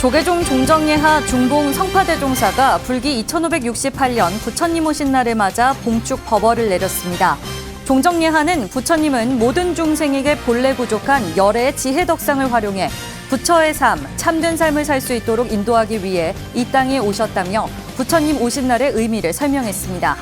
조계종 종정예하 중봉 성파대종사가 불기 2568년 부처님 오신 날을 맞아 봉축 법어를 내렸습니다. 종정예하는 부처님은 모든 중생에게 본래 부족한 열애의 지혜덕상을 활용해 부처의 삶, 참된 삶을 살 수 있도록 인도하기 위해 이 땅에 오셨다며 부처님 오신 날의 의미를 설명했습니다.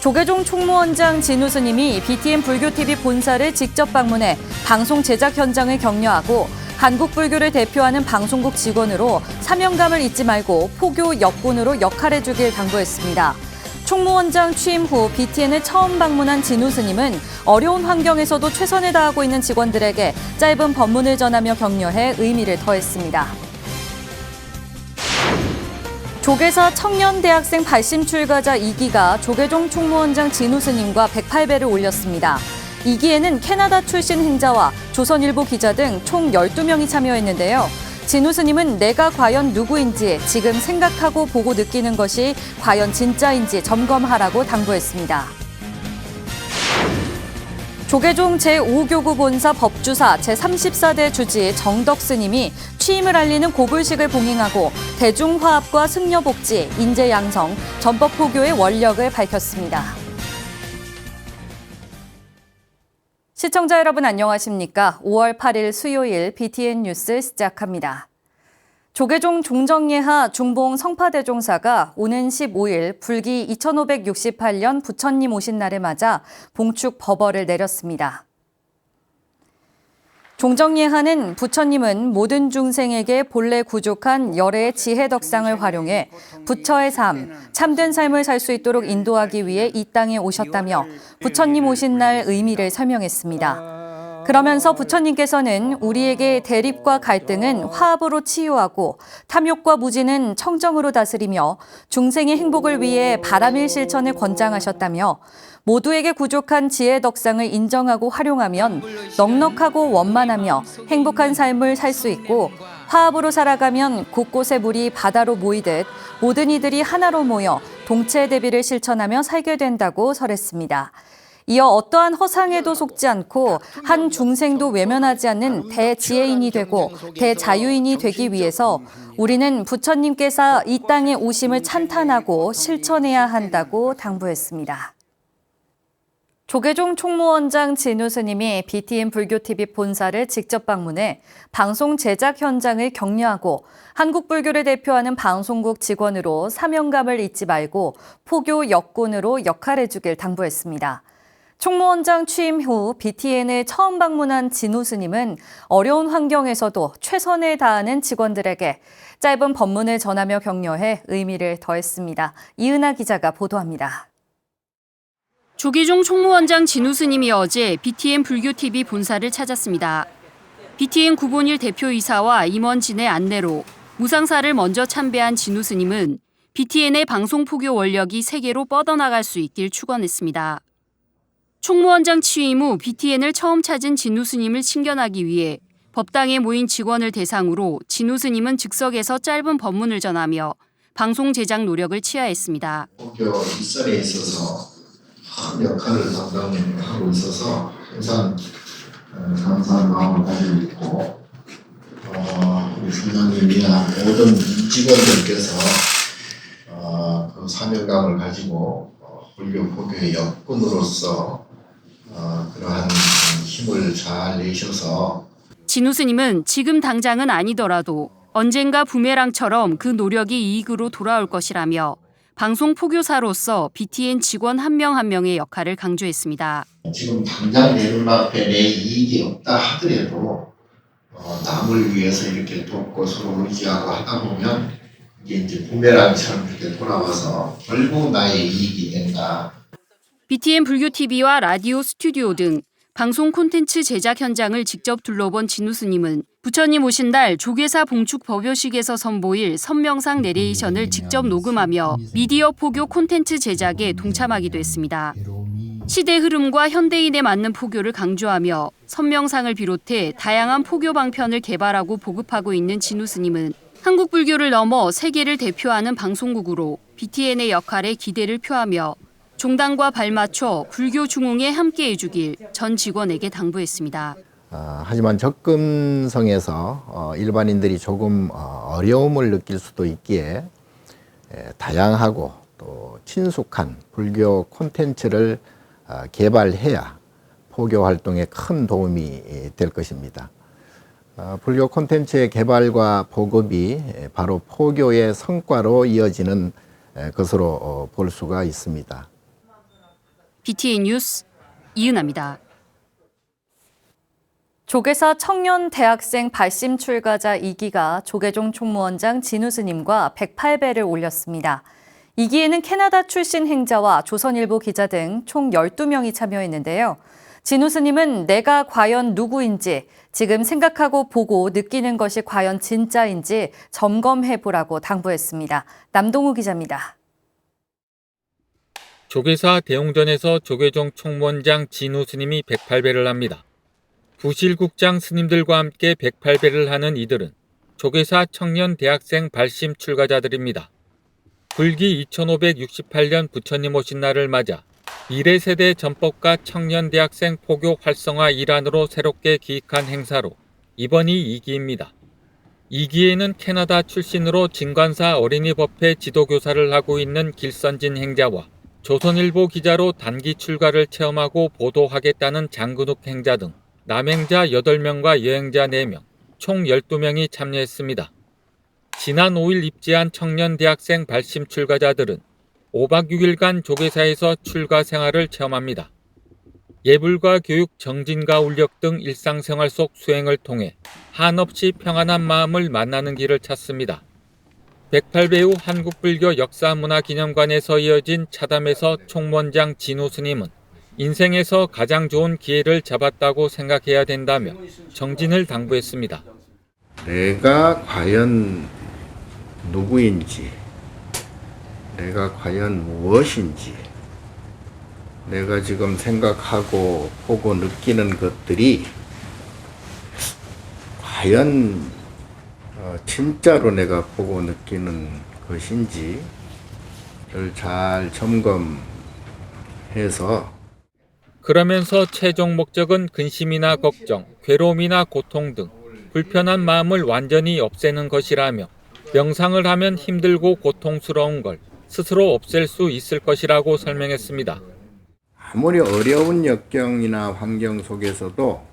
조계종 총무원장 진우 스님이 BTN 불교TV 본사를 직접 방문해 방송 제작 현장을 격려하고 한국 불교를 대표하는 방송국 직원으로 사명감을 잊지 말고 포교 역군으로 역할해주길 당부했습니다. 총무원장 취임 후 BTN을 처음 방문한 진우 스님은 어려운 환경에서도 최선을 다하고 있는 직원들에게 짧은 법문을 전하며 격려해 의미를 더했습니다. 조계사 청년대학생 발심 출가자 2기가 조계종 총무원장 진우 스님과 108배를 올렸습니다. 2기에는 캐나다 출신 행자와 조선일보 기자 등 총 12명이 참여했는데요. 진우 스님은 내가 과연 누구인지 지금 생각하고 보고 느끼는 것이 과연 진짜인지 점검하라고 당부했습니다. 조계종 제5교구 본사 법주사 제34대 주지 정덕 스님이 취임을 알리는 고불식을 봉행하고 대중화합과 승려복지, 인재양성, 전법포교의 원력을 밝혔습니다. 시청자 여러분 안녕하십니까? 5월 8일 수요일 BTN 뉴스 시작합니다. 조계종 종정예하 중봉 성파대종사가 오는 15일 불기 2568년 부처님 오신 날을 맞아 봉축 법어를 내렸습니다. 종정예하는 부처님은 모든 중생에게 본래 부족한 열애의 지혜덕상을 활용해 부처의 삶, 참된 삶을 살 수 있도록 인도하기 위해 이 땅에 오셨다며 부처님 오신 날 의미를 설명했습니다. 그러면서 부처님께서는 우리에게 대립과 갈등은 화합으로 치유하고 탐욕과 무지는 청정으로 다스리며 중생의 행복을 위해 바람일 실천을 권장하셨다며 모두에게 부족한 지혜 덕상을 인정하고 활용하면 넉넉하고 원만하며 행복한 삶을 살 수 있고 화합으로 살아가면 곳곳에 물이 바다로 모이듯 모든 이들이 하나로 모여 동체 대비를 실천하며 살게 된다고 설했습니다. 이어 어떠한 허상에도 속지 않고 한 중생도 외면하지 않는 대지혜인이 되고 대자유인이 되기 위해서 우리는 부처님께서 이 땅에 오심을 찬탄하고 실천해야 한다고 당부했습니다. 조계종 총무원장 진우 스님이 BTN 불교TV 본사를 직접 방문해 방송 제작 현장을 격려하고 한국 불교를 대표하는 방송국 직원으로 사명감을 잊지 말고 포교 역군으로 역할해주길 당부했습니다. 총무원장 취임 후 BTN을 처음 방문한 진우 스님은 어려운 환경에서도 최선을 다하는 직원들에게 짧은 법문을 전하며 격려해 의미를 더했습니다. 이은하 기자가 보도합니다. 조계종 총무원장 진우 스님이 어제 BTN 불교TV 본사를 찾았습니다. BTN 구본일 대표이사와 임원진의 안내로 무상사를 먼저 참배한 진우 스님은 BTN의 방송 포교 원력이 세계로 뻗어나갈 수 있길 축원했습니다. 총무원장 취임 후 BTN을 처음 찾은 진우 스님을 친견하기 위해 법당에 모인 직원을 대상으로 진우 스님은 즉석에서 짧은 법문을 전하며 방송 제작 노력을 치하했습니다. 포교 일선에 있어서 큰 역할을 담당하고 있어서 항상 감사한 마음을 가지고 있고 우리 선장님이나 모든 직원들께서 그 사명감을 가지고 불교 포교의 역군으로서 그러한 힘을 잘 내셔서 진우 스님은 지금 당장은 아니더라도 언젠가 부메랑처럼 그 노력이 이익으로 돌아올 것이라며 방송 포교사로서 BTN 직원 한 명 한 명의 역할을 강조했습니다. 지금 당장 내 눈앞에 내 이익이 없다 하더라도 남을 위해서 이렇게 돕고 서로 의지하고 하다 보면 이게 이제 부메랑처럼 이렇게 돌아와서 결국 나의 이익이 된다. BTN 불교TV와 라디오 스튜디오 등 방송 콘텐츠 제작 현장을 직접 둘러본 진우 스님은 부처님 오신 날 조계사 봉축 법요식에서 선보일 선명상 내레이션을 직접 녹음하며 미디어 포교 콘텐츠 제작에 동참하기도 했습니다. 시대 흐름과 현대인에 맞는 포교를 강조하며 선명상을 비롯해 다양한 포교 방편을 개발하고 보급하고 있는 진우 스님은 한국 불교를 넘어 세계를 대표하는 방송국으로 BTN의 역할에 기대를 표하며 종단과 발맞춰 불교 중흥에 함께해 주길 전 직원에게 당부했습니다. 하지만 접근성에서 일반인들이 조금 어려움을 느낄 수도 있기에 다양하고 또 친숙한 불교 콘텐츠를 개발해야 포교 활동에 큰 도움이 될 것입니다. 불교 콘텐츠의 개발과 보급이 바로 포교의 성과로 이어지는 것으로 볼 수가 있습니다. BTN 뉴스 이은아입니다. 조계사 청년 대학생 발심 출가자 2기가 조계종 총무원장 진우 스님과 108배를 올렸습니다. 2기에는 캐나다 출신 행자와 조선일보 기자 등 총 12명이 참여했는데요. 진우 스님은 내가 과연 누구인지, 지금 생각하고 보고 느끼는 것이 과연 진짜인지 점검해보라고 당부했습니다. 남동우 기자입니다. 조계사 대웅전에서 조계종 총무원장 진우 스님이 108배를 합니다. 부실국장 스님들과 함께 108배를 하는 이들은 조계사 청년 대학생 발심 출가자들입니다. 불기 2568년 부처님 오신 날을 맞아 미래세대 전법과 청년 대학생 포교 활성화 일환으로 새롭게 기획한 행사로 이번이 2기입니다. 2기에는 캐나다 출신으로 진관사 어린이법회 지도교사를 하고 있는 길선진 행자와 조선일보 기자로 단기 출가를 체험하고 보도하겠다는 장근욱 행자 등 남행자 8명과 여행자 4명, 총 12명이 참여했습니다. 지난 5일 입지한 청년 대학생 발심 출가자들은 5박 6일간 조계사에서 출가 생활을 체험합니다. 예불과 교육, 정진과 울력 등 일상생활 속 수행을 통해 한없이 평안한 마음을 만나는 길을 찾습니다. 108배 후 한국불교 역사문화기념관에서 이어진 차담에서 총무원장 진우 스님은 인생에서 가장 좋은 기회를 잡았다고 생각해야 된다며 정진을 당부했습니다. 내가 과연 누구인지, 내가 과연 무엇인지, 내가 지금 생각하고 보고 느끼는 것들이 과연 진짜로 내가 보고 느끼는 것인지를 잘 점검해서 그러면서 최종 목적은 근심이나 걱정, 괴로움이나 고통 등 불편한 마음을 완전히 없애는 것이라며 명상을 하면 힘들고 고통스러운 걸 스스로 없앨 수 있을 것이라고 설명했습니다. 아무리 어려운 역경이나 환경 속에서도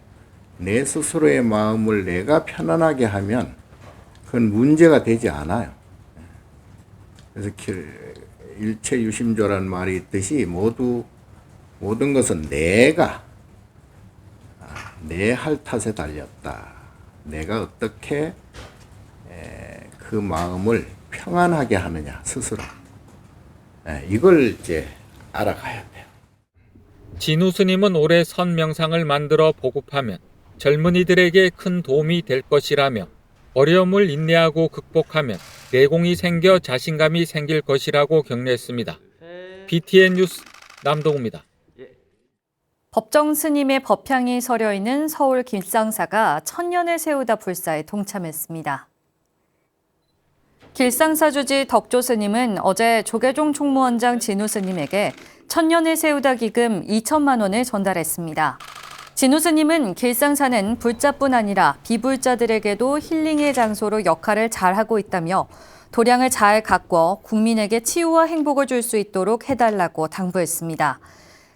내 스스로의 마음을 내가 편안하게 하면 그건 문제가 되지 않아요. 그래서 일체유심조라는 말이 있듯이 모든 것은 내가 내 할 탓에 달렸다. 내가 어떻게 그 마음을 평안하게 하느냐 스스로. 이걸 이제 알아가야 돼요. 진우 스님은 올해 선명상을 만들어 보급하면 젊은이들에게 큰 도움이 될 것이라며 어려움을 인내하고 극복하면 내공이 생겨 자신감이 생길 것이라고 격려했습니다. BTN 뉴스 남동우입니다. 법정 스님의 법향이 서려 있는 서울 길상사가 천년을 세우다 불사에 동참했습니다. 길상사 주지 덕조 스님은 어제 조계종 총무원장 진우 스님에게 천년을 세우다 기금 2천만 원을 전달했습니다. 진우 스님은 길상사는 불자뿐 아니라 비불자들에게도 힐링의 장소로 역할을 잘하고 있다며 도량을 잘 가꿔 국민에게 치유와 행복을 줄 수 있도록 해달라고 당부했습니다.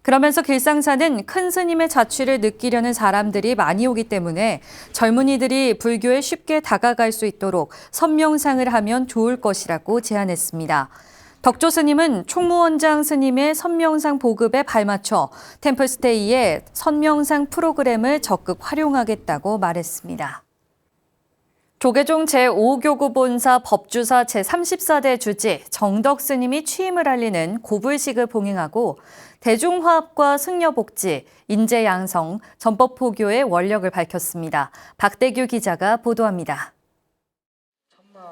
그러면서 길상사는 큰 스님의 자취를 느끼려는 사람들이 많이 오기 때문에 젊은이들이 불교에 쉽게 다가갈 수 있도록 선명상을 하면 좋을 것이라고 제안했습니다. 덕조 스님은 총무원장 스님의 선명상 보급에 발맞춰 템플스테이의 선명상 프로그램을 적극 활용하겠다고 말했습니다. 조계종 제5교구 본사 법주사 제34대 주지 정덕 스님이 취임을 알리는 고불식을 봉행하고 대중화합과 승려복지, 인재양성, 전법포교의 원력을 밝혔습니다. 박대규 기자가 보도합니다.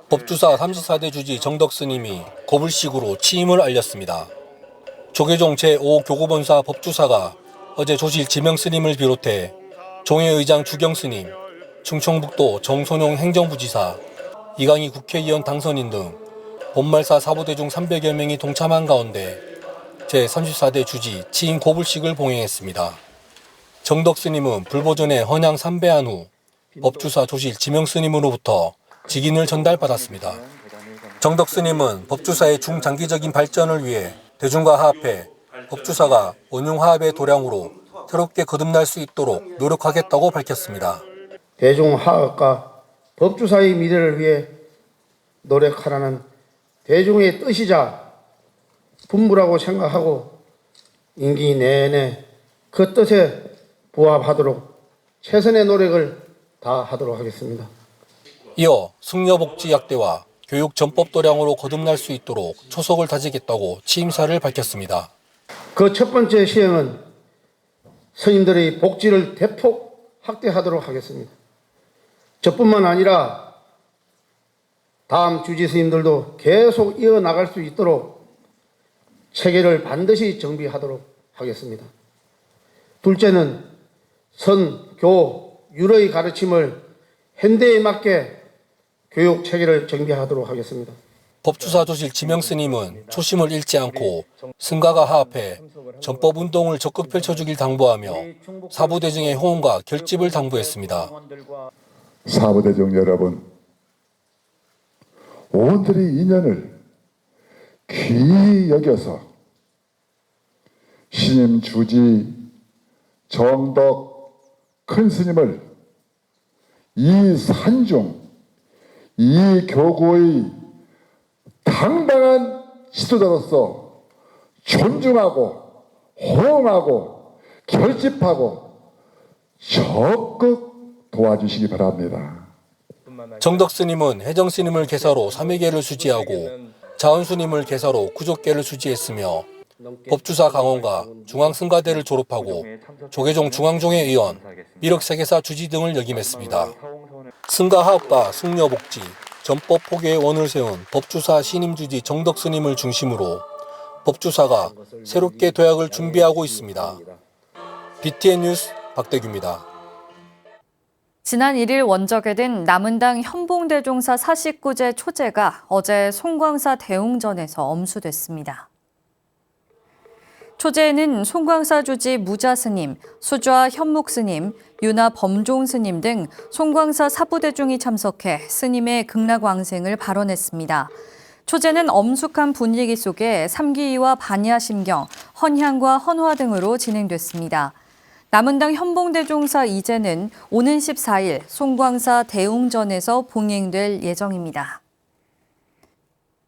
법주사 34대 주지 정덕 스님이 고불식으로 취임을 알렸습니다. 조계종 제5교구본사 법주사가 어제 조실 지명 스님을 비롯해 종회의장 주경 스님, 충청북도 정선용 행정부지사, 이강희 국회의원 당선인 등 본말사 사부대 중 300여 명이 동참한 가운데 제34대 주지 취임 고불식을 봉행했습니다. 정덕 스님은 불보전에 헌양 삼배한 후 법주사 조실 지명 스님으로부터 직인을 전달받았습니다. 정덕 스님은 법주사의 중장기적인 발전을 위해 대중과 화합해 법주사가 원흉화합의 도량으로 새롭게 거듭날 수 있도록 노력하겠다고 밝혔습니다. 대중화합과 법주사의 미래를 위해 노력하라는 대중의 뜻이자 분부라고 생각하고 임기 내내 그 뜻에 부합하도록 최선의 노력을 다하도록 하겠습니다. 이어 승려복지약대와 교육전법 도량으로 거듭날 수 있도록 초석을 다지겠다고 취임사를 밝혔습니다. 그 첫 번째 시행은 스님들의 복지를 대폭 확대하도록 하겠습니다. 저뿐만 아니라 다음 주지 스님들도 계속 이어나갈 수 있도록 체계를 반드시 정비하도록 하겠습니다. 둘째는 선, 교, 율의 가르침을 현대에 맞게 교육 체계를 정비하도록 하겠습니다. 법주사 조실 지명 스님은 초심을 잃지 않고 승가가 화합해 전법운동을 적극 펼쳐주길 당부하며 사부대중의 호응과 결집을 당부했습니다. 사부대중 여러분, 오늘의 인연을 귀히 여겨서 신임 주지 정덕 큰 스님을 이 산중 이 교구의 당당한 지도자로서 존중하고 호응하고 결집하고 적극 도와주시기 바랍니다. 정덕 스님은 해정 스님을 계사로 3회계를 수지하고 자은 스님을 계사로 9족계를 수지했으며 법주사 강원과 중앙승가대를 졸업하고 조계종 중앙종회 의원, 미륵세계사 주지 등을 역임했습니다. 승가화합과 승려복지, 전법 포교의 원을 세운 법주사 신임주지 정덕 스님을 중심으로 법주사가 새롭게 도약을 준비하고 있습니다. BTN 뉴스 박대규입니다. 지난 1일 원적에 든 남은당 현봉대종사 49제 초제가 어제 송광사 대웅전에서 엄수됐습니다. 초제에는 송광사 주지 무자스님, 수좌 현묵스님, 유나 범종스님 등 송광사 사부대중이 참석해 스님의 극락왕생을 발언했습니다. 초제는 엄숙한 분위기 속에 삼기이와 반야심경, 헌향과 헌화 등으로 진행됐습니다. 남은당 현봉대종사 2제는 오는 14일 송광사 대웅전에서 봉행될 예정입니다.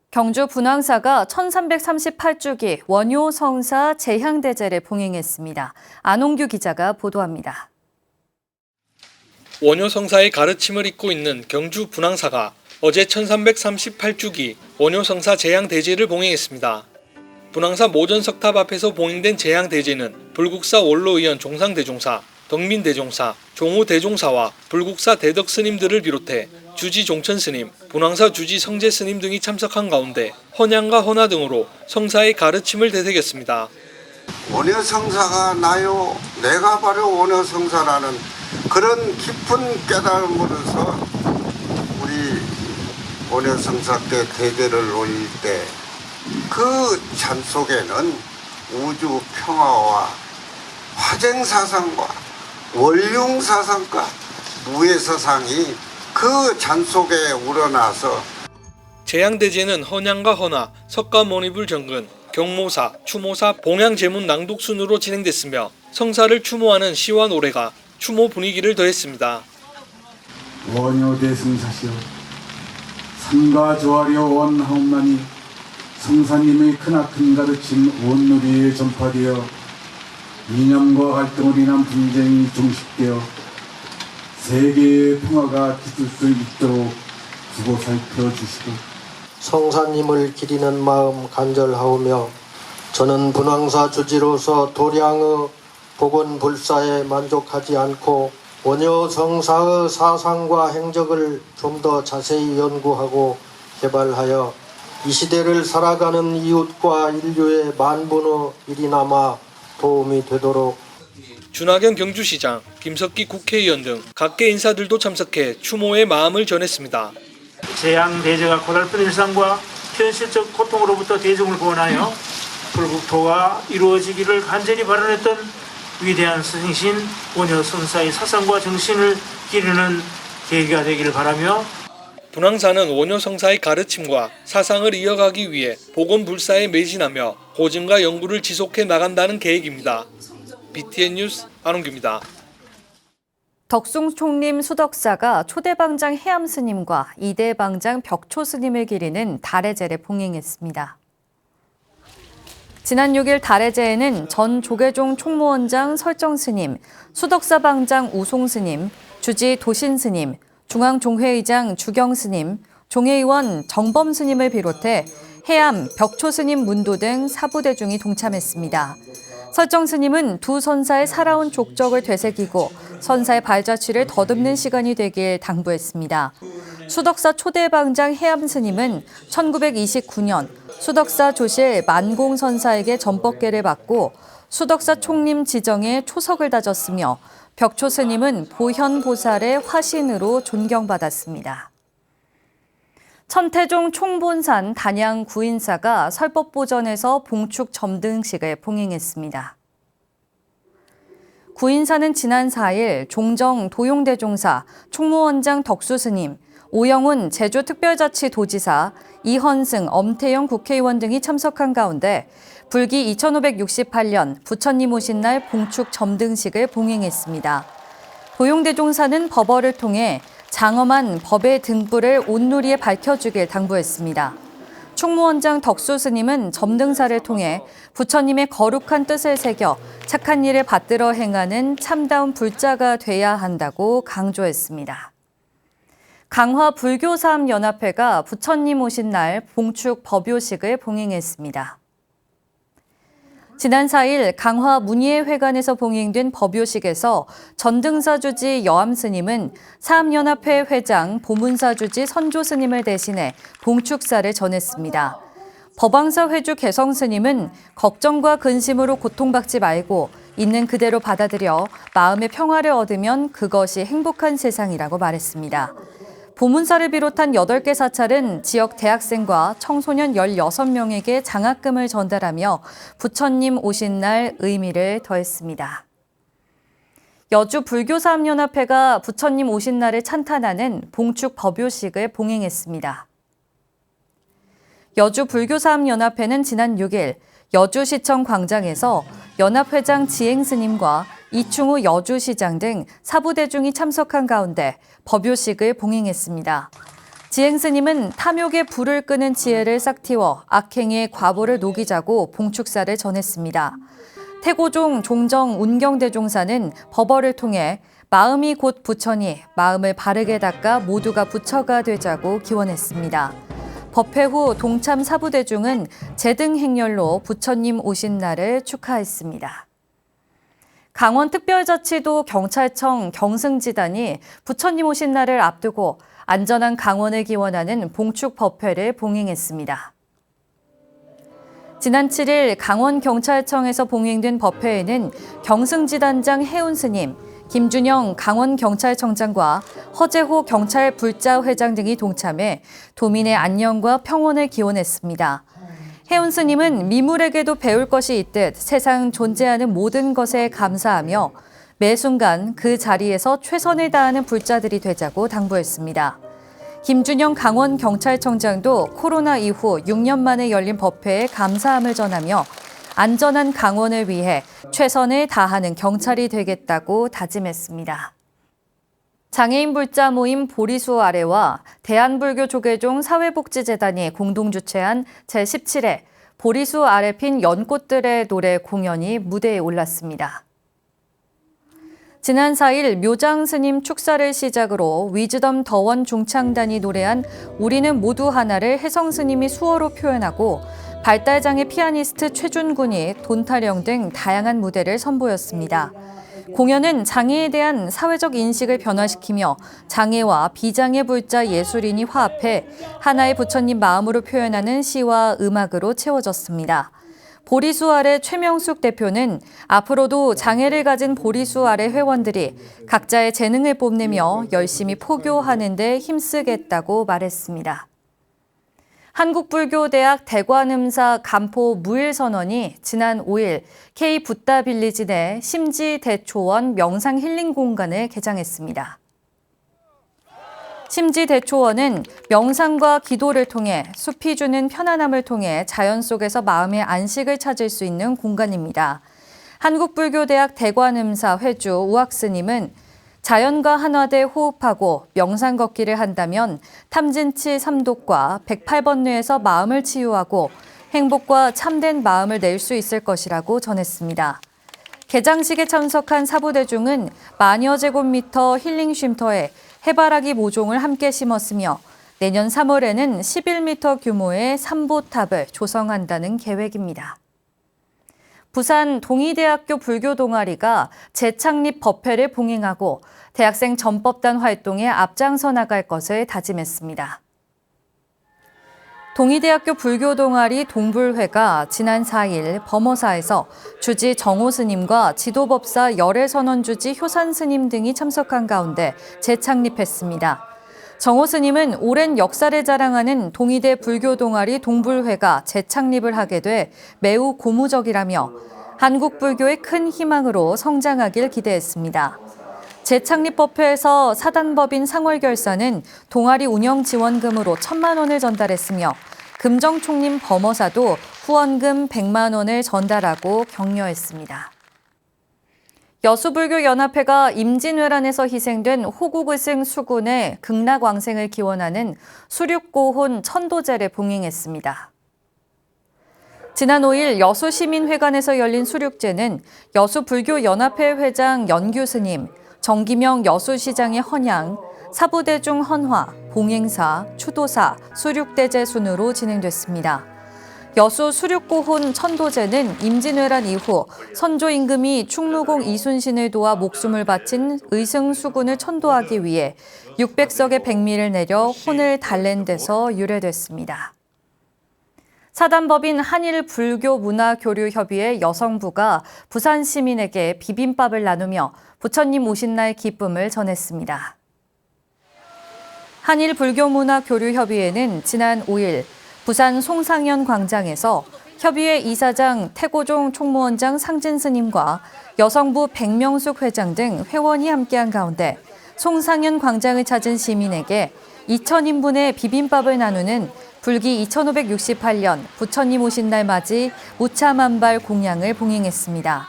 경주 분황사가 1338주기 원효성사 제향대제를 봉행했습니다. 안홍규 기자가 보도합니다. 원효성사의 가르침을 잇고 있는 경주 분황사가 어제 1338주기 원효성사 제향대제를 봉행했습니다. 분황사 모전석탑 앞에서 봉행된 제향대제는 불국사 원로의원 종상대종사, 덕민대종사, 종우대종사와 불국사 대덕스님들을 비롯해 주지 종천스님, 분황사 주지 성재스님 등이 참석한 가운데 헌향과 헌화 등으로 성사의 가르침을 되새겼습니다. 원효성사가 나요, 내가 바로 원효성사라는 그런 깊은 깨달음으로서 우리 원효성사 때 대제를 올릴 때 그 잔 속에는 우주 평화와 화쟁사상과 원룡사상과 무예사상이 그 잔 속에 우러나서 제향대제는 헌향과 헌화, 석가모니불 정근, 경모사, 추모사, 봉양제문 낭독 순으로 진행됐으며 성사를 추모하는 시와 노래가 추모 분위기를 더했습니다. 원효대승사시여 삼가 조아려 원하옵나니 성사님의 크나큰 가르침 온누리에 전파되어 이념과 갈등을 인한 분쟁이 종식되어 세계의 평화가 깃들 수 있도록 두고 살펴주시고 성사님을 기리는 마음 간절하오며 저는 분황사 주지로서 도량의 복원불사에 만족하지 않고 원효성사의 사상과 행적을 좀 더 자세히 연구하고 개발하여 이 시대를 살아가는 이웃과 인류의 만분의 일이 남아 도움이 되도록. 준하경 경주시장, 김석기 국회의원 등 각계 인사들도 참석해 추모의 마음을 전했습니다. 제향대제가 고달픈 일상과 현실적 고통으로부터 대중을 구원하여 불국토가 이루어지기를 간절히 바라했던 위대한 스승이신 원효 성사의 사상과 정신을 기리는 계기가 되기를 바라며 분황사는 원효 성사의 가르침과 사상을 이어가기 위해 보건불사에 매진하며 고증과 연구를 지속해 나간다는 계획입니다. BTN 뉴스 안홍규입니다. 덕숭 총림 수덕사가 초대방장 해암스님과 이대방장 벽초스님을 기리는 달해제를 봉행했습니다. 지난 6일 달해제에는 전 조계종 총무원장 설정스님, 수덕사 방장 우송스님, 주지 도신스님, 중앙종회의장 주경스님, 종회의원 정범스님을 비롯해 해암, 벽초스님 문도 등 사부대중이 동참했습니다. 설정스님은 두 선사의 살아온 족적을 되새기고 선사의 발자취를 더듬는 시간이 되길 당부했습니다. 수덕사 초대방장 해암스님은 1929년 수덕사 조실 만공선사에게 전법계를 받고 수덕사 총림 지정에 초석을 다졌으며 벽초스님은 보현보살의 화신으로 존경받았습니다. 천태종 총본산 단양 구인사가 설법보전에서 봉축 점등식을 봉행했습니다. 구인사는 지난 4일 종정 도용대종사, 총무원장 덕수스님, 오영훈 제주특별자치도지사, 이헌승, 엄태영 국회의원 등이 참석한 가운데 불기 2568년 부처님 오신 날 봉축 점등식을 봉행했습니다. 도용대종사는 법어를 통해 장엄한 법의 등불을 온누리에 밝혀주길 당부했습니다. 총무원장 덕수스님은 점등사를 통해 부처님의 거룩한 뜻을 새겨 착한 일을 받들어 행하는 참다운 불자가 돼야 한다고 강조했습니다. 강화 불교사업연합회가 부처님 오신 날 봉축 법요식을 봉행했습니다. 지난 4일 강화 문예회관에서 봉행된 법요식에서 전등사주지 여암스님은 사암연합회 회장 보문사주지 선조스님을 대신해 봉축사를 전했습니다. 법왕사 회주 개성스님은 걱정과 근심으로 고통받지 말고 있는 그대로 받아들여 마음의 평화를 얻으면 그것이 행복한 세상이라고 말했습니다. 보문사를 비롯한 8개 사찰은 지역 대학생과 청소년 16명에게 장학금을 전달하며 부처님 오신 날 의미를 더했습니다. 여주 불교사업연합회가 부처님 오신 날을 찬탄하는 봉축 법요식을 봉행했습니다. 여주 불교사업연합회는 지난 6일 여주시청 광장에서 연합회장 지행스님과 이충우 여주시장 등 사부대중이 참석한 가운데 법요식을 봉행했습니다. 지행스님은 탐욕의 불을 끄는 지혜를 싹 틔워 악행의 과보를 녹이자고 봉축사를 전했습니다. 태고종 종정 운경대종사는 법어를 통해 마음이 곧 부처니 마음을 바르게 닦아 모두가 부처가 되자고 기원했습니다. 법회 후 동참 사부대중은 제등 행렬로 부처님 오신 날을 축하했습니다. 강원특별자치도 경찰청 경승지단이 부처님 오신 날을 앞두고 안전한 강원을 기원하는 봉축 법회를 봉행했습니다. 지난 7일 강원경찰청에서 봉행된 법회에는 경승지단장 해운스님, 김준영 강원경찰청장과 허재호 경찰불자회장 등이 동참해 도민의 안녕과 평온을 기원했습니다. 혜운 스님은 미물에게도 배울 것이 있듯 세상 존재하는 모든 것에 감사하며 매 순간 그 자리에서 최선을 다하는 불자들이 되자고 당부했습니다. 김준영 강원경찰청장도 코로나 이후 6년 만에 열린 법회에 감사함을 전하며 안전한 강원을 위해 최선을 다하는 경찰이 되겠다고 다짐했습니다. 장애인 불자 모임 보리수 아래와 대한불교 조계종 사회복지재단이 공동 주최한 제17회 보리수 아래 핀 연꽃들의 노래 공연이 무대에 올랐습니다. 지난 4일 묘장 스님 축사를 시작으로 위즈덤 더원 중창단이 노래한 우리는 모두 하나를 혜성 스님이 수어로 표현하고 발달장애 피아니스트 최준군이 돈타령 등 다양한 무대를 선보였습니다. 공연은 장애에 대한 사회적 인식을 변화시키며 장애와 비장애 불자 예술인이 화합해 하나의 부처님 마음으로 표현하는 시와 음악으로 채워졌습니다. 보리수 아래 최명숙 대표는 앞으로도 장애를 가진 보리수 아래 회원들이 각자의 재능을 뽐내며 열심히 포교하는 데 힘쓰겠다고 말했습니다. 한국불교대학 대관음사 간포 무일선원이 지난 5일 K-붓다빌리지 내 심지대초원 명상힐링공간을 개장했습니다. 심지대초원은 명상과 기도를 통해 숲이 주는 편안함을 통해 자연 속에서 마음의 안식을 찾을 수 있는 공간입니다. 한국불교대학 대관음사 회주 우학스님은 자연과 한화돼 호흡하고 명상 걷기를 한다면 탐진치 3독과 108번 뇌에서 마음을 치유하고 행복과 참된 마음을 낼 수 있을 것이라고 전했습니다. 개장식에 참석한 사부대중은 만여 제곱미터 힐링 쉼터에 해바라기 모종을 함께 심었으며 내년 3월에는 11m 규모의 삼보탑을 조성한다는 계획입니다. 부산 동의대학교 불교동아리가 재창립 법회를 봉행하고 대학생 전법단 활동에 앞장서 나갈 것을 다짐했습니다. 동의대학교 불교동아리 동불회가 지난 4일 범어사에서 주지 정호 스님과 지도법사 열애선원 주지 효산 스님 등이 참석한 가운데 재창립했습니다. 정호 스님은 오랜 역사를 자랑하는 동의대 불교동아리 동불회가 재창립을 하게 돼 매우 고무적이라며 한국 불교의 큰 희망으로 성장하길 기대했습니다. 재창립 법회에서 사단법인 상월결사는 동아리 운영 지원금으로 1,000만 원을 전달했으며 금정총림 범어사도 후원금 100만 원을 전달하고 격려했습니다. 여수불교연합회가 임진왜란에서 희생된 호국의승 수군의 극락왕생을 기원하는 수륙고혼 천도제를 봉행했습니다. 지난 5일 여수시민회관에서 열린 수륙제는 여수불교연합회 회장 연규스님, 정기명 여수시장의 헌양, 사부대중 헌화, 봉행사, 추도사, 수륙대제 순으로 진행됐습니다. 여수 수륙고혼 천도제는 임진왜란 이후 선조 임금이 충무공 이순신을 도와 목숨을 바친 의승 수군을 천도하기 위해 600석의 백미를 내려 혼을 달랜 데서 유래됐습니다. 사단법인 한일불교문화교류협의회 여성부가 부산 시민에게 비빔밥을 나누며 부처님 오신 날 기쁨을 전했습니다. 한일불교문화교류협의회는 지난 5일 부산 송상현 광장에서 협의회 이사장 태고종 총무원장 상진 스님과 여성부 백명숙 회장 등 회원이 함께한 가운데 송상현 광장을 찾은 시민에게 2,000인분의 비빔밥을 나누는 불기 2568년 부처님 오신 날 맞이 무차만발 공양을 봉행했습니다.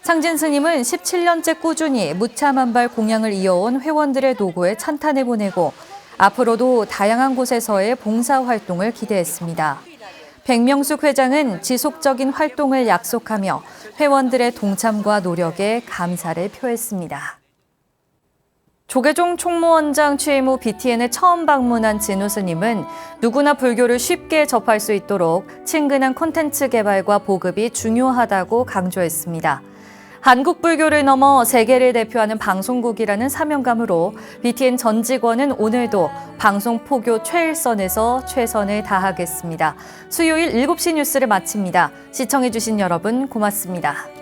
상진 스님은 17년째 꾸준히 무차만발 공양을 이어온 회원들의 노고에 찬탄을 보내고 앞으로도 다양한 곳에서의 봉사활동을 기대했습니다. 백명숙 회장은 지속적인 활동을 약속하며 회원들의 동참과 노력에 감사를 표했습니다. 조계종 총무원장 취임 후 BTN에 처음 방문한 진우 스님은 누구나 불교를 쉽게 접할 수 있도록 친근한 콘텐츠 개발과 보급이 중요하다고 강조했습니다. 한국 불교를 넘어 세계를 대표하는 방송국이라는 사명감으로 BTN 전 직원은 오늘도 방송 포교 최일선에서 최선을 다하겠습니다. 수요일 7시 뉴스를 마칩니다. 시청해주신 여러분 고맙습니다.